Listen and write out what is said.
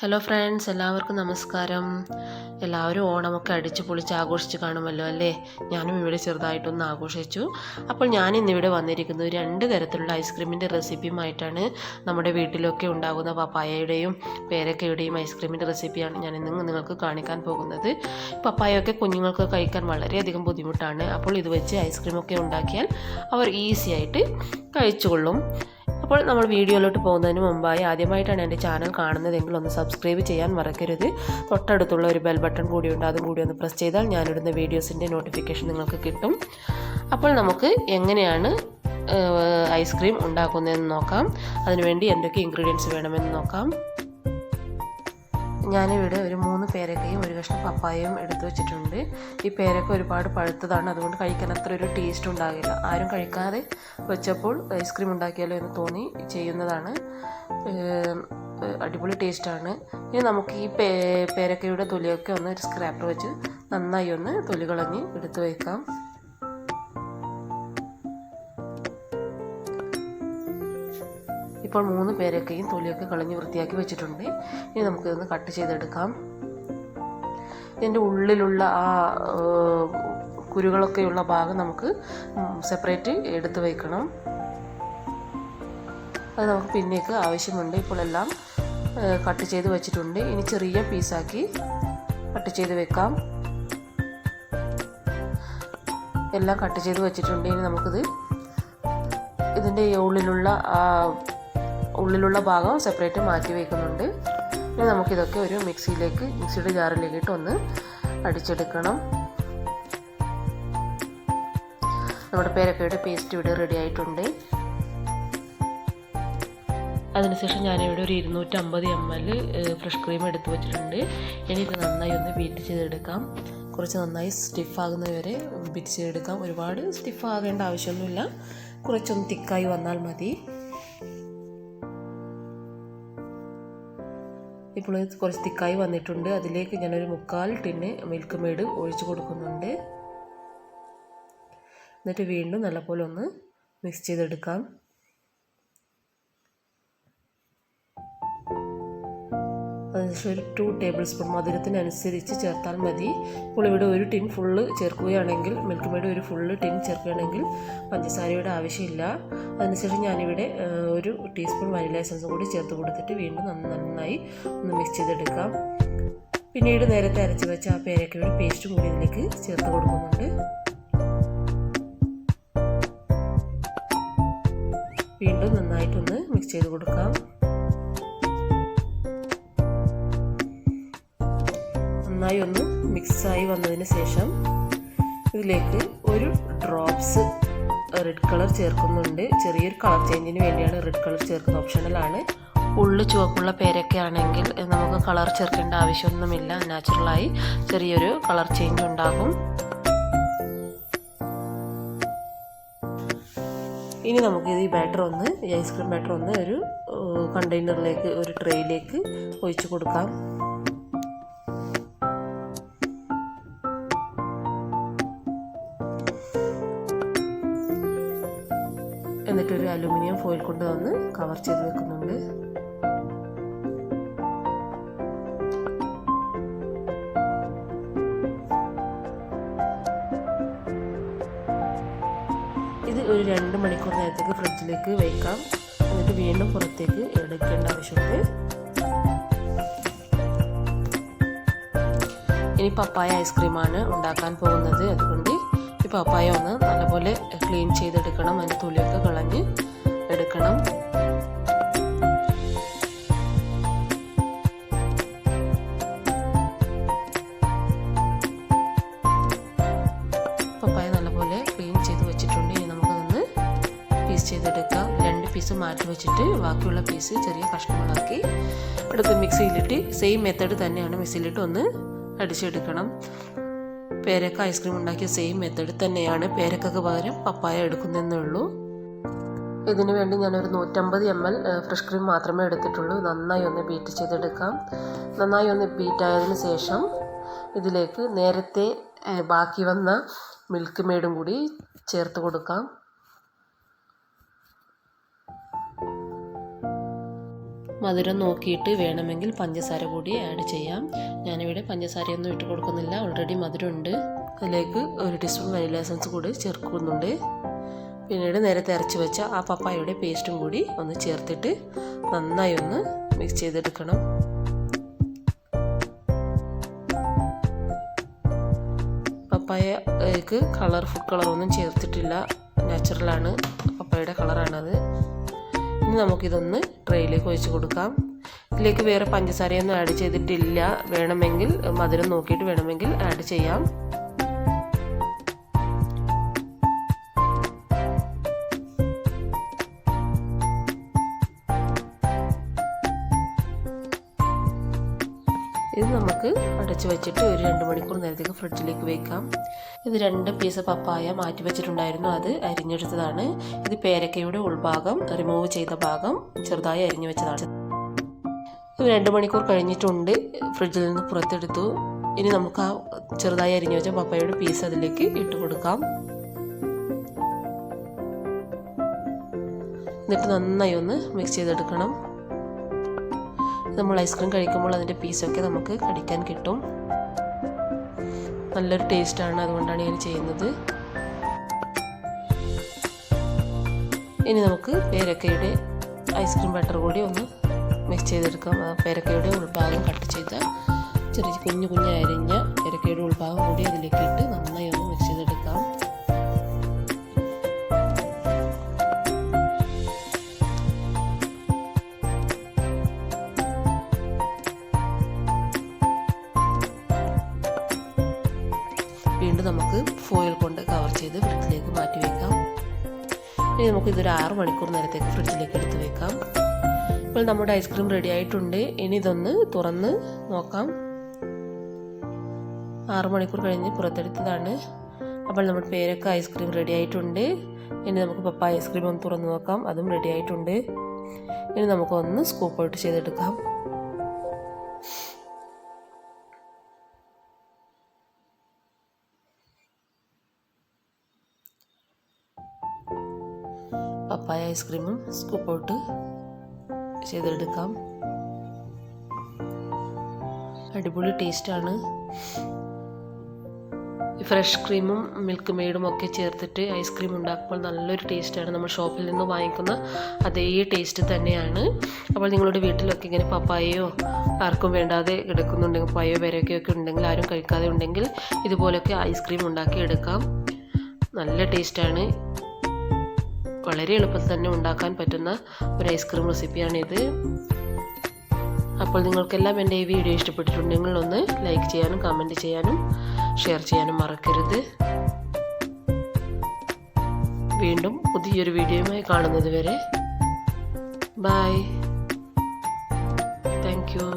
Hello friends, എല്ലാവർക്കും നമസ്കാരം. എല്ലാവരും ഓണമൊക്കെ അടിച്ച് പൊളിച്ച് ആഘോഷിച്ച് കാണുമല്ലോ അല്ലേ? ഞാനും ഇവിടെ ചെറുതായിട്ടൊന്ന് ആഘോഷിച്ചു. അപ്പോൾ ഞാനിന്നിവിടെ വന്നിരിക്കുന്നത് 2 തരത്തിലുള്ള ഐസ്ക്രീമിൻ്റെ റെസിപ്പിയുമായിട്ടാണ്. നമ്മുടെ വീട്ടിലൊക്കെ ഉണ്ടാകുന്ന പപ്പായയുടെയും പേരക്കയുടെയും ഐസ്ക്രീമിൻ്റെ റെസിപ്പിയാണ് ഞാൻ ഇന്ന് നിങ്ങൾക്ക് കാണിക്കാൻ പോകുന്നത്. പപ്പായയൊക്കെ കുഞ്ഞുങ്ങൾക്ക് കഴിക്കാൻ വളരെയധികം ബുദ്ധിമുട്ടാണ്. അപ്പോൾ ഇത് വെച്ച് ഐസ്ക്രീമൊക്കെ ഉണ്ടാക്കിയാൽ അവർ ഈസി ആയിട്ട് കഴിച്ചുകൊള്ളും. അപ്പോൾ നമ്മൾ വീഡിയോയിലോട്ട് പോകുന്നതിന് മുമ്പായി ആദ്യമായിട്ടാണ് എൻ്റെ ചാനൽ കാണുന്നതെങ്കിൽ ഒന്ന് സബ്സ്ക്രൈബ് ചെയ്യാൻ മറക്കരുത്. തൊട്ടടുത്തുള്ള ഒരു ബെൽ ബട്ടൺ കൂടിയുണ്ട്, അതും കൂടി ഒന്ന് പ്രസ് ചെയ്താൽ ഞാനിടുന്ന വീഡിയോസിൻ്റെ നോട്ടിഫിക്കേഷൻ നിങ്ങൾക്ക് കിട്ടും. അപ്പോൾ നമുക്ക് എങ്ങനെയാണ് ഐസ്ക്രീം ഉണ്ടാക്കുന്നതെന്ന് നോക്കാം. അതിനുവേണ്ടി എന്തൊക്കെ ഇൻഗ്രീഡിയൻസ് വേണമെന്ന് നോക്കാം. ഞാനിവിടെ ഒരു 3 പേരക്കയും ഒരു കഷ്ണം പപ്പായയും എടുത്തു വെച്ചിട്ടുണ്ട്. ഈ പേരക്ക ഒരുപാട് പഴുത്തതാണ്, അതുകൊണ്ട് കഴിക്കാൻ അത്ര ഒരു ടേസ്റ്റ് ഉണ്ടാകില്ല. ആരും കഴിക്കാതെ വെച്ചപ്പോൾ ഐസ്ക്രീം ഉണ്ടാക്കിയാലോ എന്ന് തോന്നി ചെയ്യുന്നതാണ്. അടിപൊളി ടേസ്റ്റാണ്. ഇനി നമുക്ക് ഈ പേരക്കയുടെ തൊലിയൊക്കെ ഒന്ന് ഒരു സ്ക്രാപ്പർ വെച്ച് നന്നായി ഒന്ന് തൊലി കളഞ്ഞ് എടുത്തു വയ്ക്കാം. ഇപ്പോൾ 3 പേരക്കയും തൊലിയൊക്കെ കളഞ്ഞ് വൃത്തിയാക്കി വെച്ചിട്ടുണ്ട്. ഇനി നമുക്കിതൊന്ന് കട്ട് ചെയ്തെടുക്കാം. ഇതിൻ്റെ ഉള്ളിലുള്ള ആ കുരുകളൊക്കെയുള്ള ഭാഗം നമുക്ക് സെപ്പറേറ്റ് എടുത്ത് വയ്ക്കണം. അത് നമുക്ക് പിന്നേക്ക് ആവശ്യമുണ്ട്. ഇപ്പോൾ എല്ലാം കട്ട് ചെയ്ത് വെച്ചിട്ടുണ്ട്. ഇനി ചെറിയ പീസാക്കി കട്ട് ചെയ്ത് വെക്കാം. എല്ലാം കട്ട് ചെയ്ത് വെച്ചിട്ടുണ്ട്. ഇനി നമുക്കിത് ഇതിൻ്റെ ഉള്ളിലുള്ള ഭാഗം സെപ്പറേറ്റ് മാറ്റി വയ്ക്കുന്നുണ്ട്. ഇനി നമുക്കിതൊക്കെ ഒരു മിക്സിയുടെ ജാറിലേക്ക് ഇട്ട് ഒന്ന് അടിച്ചെടുക്കണം. നമ്മുടെ പേരക്കയുടെ പേസ്റ്റ് ഇവിടെ റെഡി ആയിട്ടുണ്ട്. അതിനുശേഷം ഞാനിവിടെ ഒരു 250 ml ഫ്രഷ് ക്രീം എടുത്ത് വെച്ചിട്ടുണ്ട്. ഇനി ഇത് നന്നായി ഒന്ന് ബീറ്റ് ചെയ്തെടുക്കാം. കുറച്ച് നന്നായി സ്റ്റിഫാകുന്നവരെ ബീറ്റ് ചെയ്തെടുക്കാം. ഒരുപാട് സ്റ്റിഫാകേണ്ട ആവശ്യമൊന്നുമില്ല, കുറച്ചൊന്ന് തിക്കായി വന്നാൽ മതി. ഇപ്പോൾ ഇത് കുറച്ച് തിക്കായി വന്നിട്ടുണ്ട്. അതിലേക്ക് ഞാനൊരു 3/4 ടിന്ന് മിൽക്ക് മെയ്ഡ് ഒഴിച്ച് കൊടുക്കുന്നുണ്ട്. എന്നിട്ട് വീണ്ടും നല്ലപോലെ ഒന്ന് മിക്സ് ചെയ്തെടുക്കാം. അതിനുശേഷം ഒരു 2 ടേബിൾ സ്പൂൺ മധുരത്തിനനുസരിച്ച് ചേർത്താൽ മതി. ഇപ്പോൾ ഇവിടെ ഒരു ടിൻ ഫുള്ള് ചേർക്കുകയാണെങ്കിൽ, മിൽക്ക് മെയ്ഡ് ഒരു ഫുള്ള് ടിൻ ചേർക്കുകയാണെങ്കിൽ പഞ്ചസാരയുടെ ആവശ്യമില്ല. അതിനുശേഷം ഞാനിവിടെ ഒരു ടീസ്പൂൺ വനില എസൻസും കൂടി ചേർത്ത് കൊടുത്തിട്ട് വീണ്ടും നന്നായി ഒന്ന് മിക്സ് ചെയ്തെടുക്കാം. പിന്നീട് നേരത്തെ അരച്ച് വെച്ച ആ പേരക്കയുടെ പേസ്റ്റും കൂടി ഇതിലേക്ക് ചേർത്ത് കൊടുക്കുന്നുണ്ട്. വീണ്ടും നന്നായിട്ടൊന്ന് മിക്സ് ചെയ്ത് കൊടുക്കാം. നന്നായി ഒന്ന് മിക്സായി വന്നതിന് ശേഷം ഇതിലേക്ക് ഒരു ഡ്രോപ്സ് റെഡ് കളർ ചേർക്കുന്നുണ്ട്. ചെറിയൊരു കളർ ചേഞ്ചിന് വേണ്ടിയാണ് റെഡ് കളർ ചേർക്കുന്നത്, ഓപ്ഷണലാണ്. ഉള്ളു ചുവപ്പുള്ള പേരൊക്കെ ആണെങ്കിൽ നമുക്ക് കളർ ചേർക്കേണ്ട ആവശ്യമൊന്നുമില്ല. നാച്ചുറലായി ചെറിയൊരു കളർ ചേഞ്ച് ഉണ്ടാകും. ഇനി നമുക്ക് ഈ ഐസ്ക്രീം ബാറ്റർ ഒന്ന് ഒരു കണ്ടെയ്നറിലേക്ക്, ഒരു ട്രേയിലേക്ക് ഒഴിച്ച് കൊടുക്കാം. എന്നിട്ടൊരു അലുമിനിയം ഫോയിൽ കൊണ്ട് വന്ന് കവർ ചെയ്ത് വെക്കുന്നുണ്ട്. ഇത് ഒരു 2 മണിക്കൂർ നേരത്തേക്ക് ഫ്രിഡ്ജിലേക്ക് വയ്ക്കാം. എന്നിട്ട് വീണ്ടും പുറത്തേക്ക് എടുക്കേണ്ട ആവശ്യമുണ്ട്. ഇനി പപ്പായ ഐസ്ക്രീമാണ് ഉണ്ടാക്കാൻ പോകുന്നത്. അതുകൊണ്ട് ഈ പപ്പായ ഒന്ന് നല്ലപോലെ ക്ലീൻ ചെയ്തെടുക്കണം. അതിൻ്റെ തൊലിയൊക്കെ കളഞ്ഞ് എടുക്കണം. പപ്പായ നല്ലപോലെ ക്ലീൻ ചെയ്ത് വെച്ചിട്ടുണ്ട്. ഇനി നമുക്കതൊന്ന് പീസ് ചെയ്തെടുക്കാം. 2 പീസ് മാറ്റി വെച്ചിട്ട് ബാക്കിയുള്ള പീസ് ചെറിയ കഷ്ണങ്ങളാക്കി എടുത്ത് മിക്സിയിലിട്ട്, സെയിം മെത്തേഡ് തന്നെയാണ്, മിക്സിയിലിട്ട് ഒന്ന് അടിച്ചെടുക്കണം. പേരക്ക ഐസ്ക്രീം ഉണ്ടാക്കിയ സെയിം മെത്തേഡ് തന്നെയാണ്. പേരക്കക്ക് പകരം പപ്പായ എടുക്കുന്നതേ ഉള്ളൂ. ഇതിനു വേണ്ടി ഞാനൊരു 150 ml ഫ്രഷ് ക്രീം മാത്രമേ എടുത്തിട്ടുള്ളൂ. നന്നായി ഒന്ന് ബീറ്റ് ചെയ്തെടുക്കാം. നന്നായി ഒന്ന് ബീറ്റായതിനു ശേഷം ഇതിലേക്ക് നേരത്തെ ബാക്കി വന്ന മിൽക്ക് മെയ്ഡും കൂടി ചേർത്ത് കൊടുക്കാം. മധുരം നോക്കിയിട്ട് വേണമെങ്കിൽ പഞ്ചസാര കൂടി ആഡ് ചെയ്യാം. ഞാനിവിടെ പഞ്ചസാരയൊന്നും ഇട്ട് കൊടുക്കുന്നില്ല, ഓൾറെഡി മധുരമുണ്ട്. അതിലേക്ക് 1 ടീസ്പൂൺ വനില എസൻസ് കൂടി ചേർക്കുന്നുണ്ട്. പിന്നീട് നേരത്തെ അരച്ച് വെച്ച ആ പപ്പായയുടെ പേസ്റ്റും കൂടി ഒന്ന് ചേർത്തിട്ട് നന്നായി ഒന്ന് മിക്സ് ചെയ്തെടുക്കണം. പപ്പായക്ക് ഫുഡ് കളറൊന്നും ചേർത്തിട്ടില്ല, നാച്ചുറലാണ്, പപ്പായയുടെ കളറാണത്. ഇനി നമുക്കിതൊന്ന് ട്രേയിലേക്ക് ഒഴിച്ച് കൊടുക്കാം. ഇതിലേക്ക് വേറെ പഞ്ചസാരയൊന്നും ആഡ് ചെയ്തിട്ടില്ല, വേണമെങ്കിൽ മധുരം നോക്കിയിട്ട് വേണമെങ്കിൽ ആഡ് ചെയ്യാം. ഇത് നമുക്ക് അടച്ച് വെച്ചിട്ട് ഒരു 2 മണിക്കൂർ നേരത്തേക്ക് ഫ്രിഡ്ജിലേക്ക് വെക്കാം. ഇത് 2 പീസ് പപ്പായ മാറ്റി വെച്ചിട്ടുണ്ടായിരുന്നു, അത് അരിഞ്ഞെടുത്തതാണ്. ഇത് പേരക്കയുടെ ഉൾഭാഗം റിമൂവ് ചെയ്ത ഭാഗം ചെറുതായി അരിഞ്ഞു വെച്ചതാണ്. ഇത് 2 മണിക്കൂർ കഴിഞ്ഞിട്ടുണ്ട്, ഫ്രിഡ്ജിൽ നിന്ന് പുറത്തെടുത്തു. ഇനി നമുക്ക് ആ ചെറുതായി അരിഞ്ഞു വെച്ച പപ്പായയുടെ പീസ് അതിലേക്ക് ഇട്ട് കൊടുക്കാം. എന്നിട്ട് നന്നായി ഒന്ന് മിക്സ് ചെയ്തെടുക്കണം. നമ്മൾ ഐസ്ക്രീം കഴിക്കുമ്പോൾ അതിൻ്റെ പീസൊക്കെ നമുക്ക് കടിക്കാൻ കിട്ടും. നല്ലൊരു ടേസ്റ്റാണ്, അതുകൊണ്ടാണ് ഞാൻ ചെയ്യുന്നത്. ഇനി നമുക്ക് പേരക്കയുടെ ഐസ്ക്രീം ബട്ടർ കൂടി ഒന്ന് മിക്സ് ചെയ്തെടുക്കാം. ആ പേരക്കയുടെ ഉൾഭാഗം കട്ട് ചെയ്ത ചെറിയ കുഞ്ഞു അരിഞ്ഞ പേരക്കയുടെ ഉൾഭാഗം കൂടി അതിലേക്ക് ഇട്ട് നന്നായി ഒന്ന് മിക്സ് ചെയ്തെടുക്കാം. വീണ്ടും നമുക്ക് ഫോയിൽ കൊണ്ട് കവർ ചെയ്ത് ഫ്രിഡ്ജിലേക്ക് മാറ്റി വയ്ക്കാം. ഇനി നമുക്ക് ഇതൊരു 6 മണിക്കൂർ നേരത്തേക്ക് ഫ്രിഡ്ജിലേക്ക് എടുത്ത് വെക്കാം. ഇപ്പോൾ നമ്മുടെ ഐസ്ക്രീം റെഡി ആയിട്ടുണ്ട്. ഇനി ഇതൊന്ന് തുറന്ന് നോക്കാം. 6 മണിക്കൂർ കഴിഞ്ഞ് പുറത്തെടുത്തതാണ്. അപ്പോൾ നമ്മുടെ പേരക്ക ഐസ്ക്രീം റെഡി ആയിട്ടുണ്ട്. ഇനി നമുക്ക് പപ്പായ ഐസ്ക്രീം ഒന്ന് തുറന്ന് നോക്കാം, അതും റെഡി ആയിട്ടുണ്ട്. ഇനി നമുക്കൊന്ന് സ്കൂപ്പ് ഔട്ട് ചെയ്തെടുക്കാം. പപ്പായ ഐസ്ക്രീമും സ്കൂപ്പ് ഔട്ട് ചെയ്തെടുക്കാം. അടിപൊളി ടേസ്റ്റാണ്. ഫ്രഷ് ക്രീമും മിൽക്ക് മെയ്ഡും ഒക്കെ ചേർത്തിട്ട് ഐസ്ക്രീം ഉണ്ടാക്കുമ്പോൾ നല്ലൊരു ടേസ്റ്റാണ്. നമ്മൾ ഷോപ്പിൽ നിന്ന് വാങ്ങിക്കുന്ന അതേ ടേസ്റ്റ് തന്നെയാണ്. അപ്പോൾ നിങ്ങളുടെ വീട്ടിലൊക്കെ ഇങ്ങനെ പപ്പായയോ ആർക്കും വേണ്ടാതെ കിടക്കുന്നുണ്ടെങ്കിൽ, പപ്പായയോ പേരക്കയൊക്കെ ഉണ്ടെങ്കിൽ, ആരും കഴിക്കാതെ ഉണ്ടെങ്കിൽ ഇതുപോലൊക്കെ ഐസ്ക്രീം ഉണ്ടാക്കി എടുക്കാം. നല്ല ടേസ്റ്റാണ്. വളരെ എളുപ്പത്തിൽ തന്നെ ഉണ്ടാക്കാൻ പറ്റുന്ന ഒരു ഐസ്ക്രീം റെസിപ്പിയാണിത്. അപ്പോൾ നിങ്ങൾക്കെല്ലാം എൻ്റെ ഈ വീഡിയോ ഇഷ്ടപ്പെട്ടിട്ടുണ്ടെങ്കിൽ ഒന്ന് ലൈക്ക് ചെയ്യാനും കമൻറ്റ് ചെയ്യാനും ഷെയർ ചെയ്യാനും മറക്കരുത്. വീണ്ടും പുതിയൊരു വീഡിയോയുമായി കാണുന്നത് വരെ ബൈ. Thank you.